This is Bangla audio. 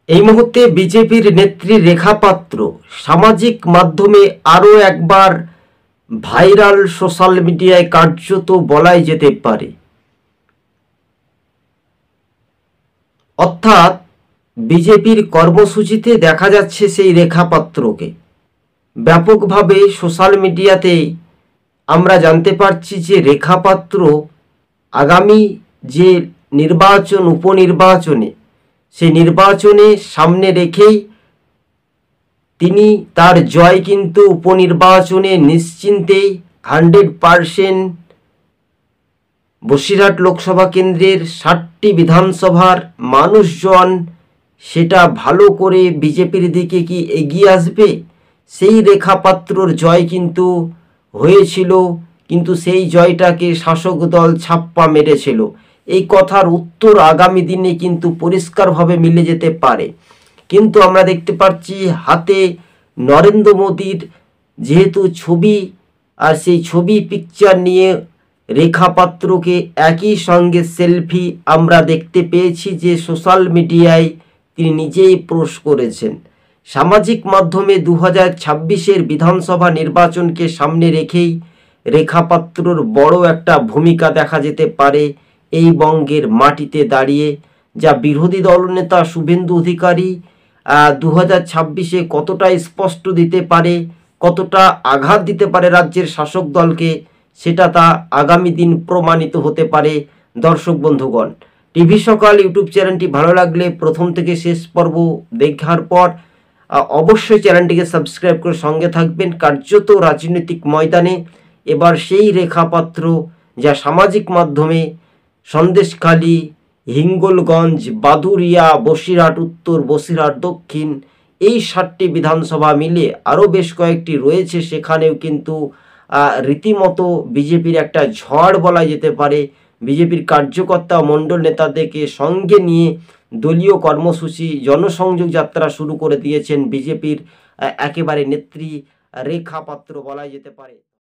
এই মুহূর্তে বিজেপির নেত্রী রেখা পাত্র সামাজিক মাধ্যমে আরও একবার ভাইরাল, সোশ্যাল মিডিয়ায় কার্যত বলাই যেতে পারে। অর্থাৎ বিজেপির কর্মসূচিতে দেখা যাচ্ছে সেই রেখা পাত্রকে ব্যাপকভাবে সোশ্যাল মিডিয়াতে আমরা জানতে পারছি যে রেখা পাত্র আগামী যে নির্বাচন, উপনির্বাচনে, সেই নির্বাচনে সামনে রেখেই তিনি তার জয় কিন্তু উপনির্বাচনে নিশ্চিন্তেই 100% বসিরহাট লোকসভা কেন্দ্রের 60টি বিধানসভার মানুষজন সেটা ভালো করে বিজেপির দিকে কি এগিয়ে আসবে, সেই রেখা পাত্রর জয় কিন্তু হয়েছিল, কিন্তু সেই জয়টাকে শাসক দল ছাপ্পা মেরেছিল। এই কথার উত্তর আগামী দিনে কিন্তু পরিষ্কারভাবে মিলে যেতে পারে। কিন্তু আমরা দেখতে পাচ্ছি হাতে নরেন্দ্র মোদীর যেহেতু ছবি, আর সেই ছবি পিকচার নিয়ে রেখা পাত্রকে একই সঙ্গে সেলফি আমরা দেখতে পেয়েছি যে সোশ্যাল মিডিয়ায় তিনি নিজেই পোস্ট করেছেন। সামাজিক মাধ্যমে 2026-এর বিধানসভা নির্বাচনকে সামনে রেখেই রেখা পাত্রর বড় একটা ভূমিকা দেখা যেতে পারে এই বঙ্গের মাটিতে দাঁড়িয়ে। যা বিরোধী দলনেতা শুভেন্দু অধিকারী 2026-এ কতটা স্পষ্ট দিতে পারে, কতটা আঘাত দিতে পারে রাজ্যের শাসক দলকে, সেটা তা আগামী দিন প্রমাণিত হতে পারে। দর্শক বন্ধুগণ, টিভি সকাল ইউটিউব চ্যানেলটি ভালো লাগলে প্রথম থেকে শেষ পর্ব দেখার পর অবশ্যই চ্যানেলটিকে সাবস্ক্রাইব করে সঙ্গে থাকবেন। কার্যত রাজনৈতিক ময়দানে এবার সেই রেখা পাত্র যা সামাজিক মাধ্যমে সন্দেশখালী, হিঙ্গলগঞ্জ, বাদুরিয়া, বসিরহাট উত্তর, বসিরহাট দক্ষিণ, এই 60টি বিধানসভা মিলে আরও বেশ কয়েকটি রয়েছে, সেখানেও কিন্তু রীতিমতো বিজেপির একটা ঝড় বলা যেতে পারে। বিজেপির কার্যকর্তা মণ্ডল নেতাদেরকে সঙ্গে নিয়ে দলীয় কর্মসূচি, জনসংযোগ যাত্রা শুরু করে দিয়েছেন বিজেপির একেবারে নেত্রী রেখা পাত্র বলা যেতে পারে।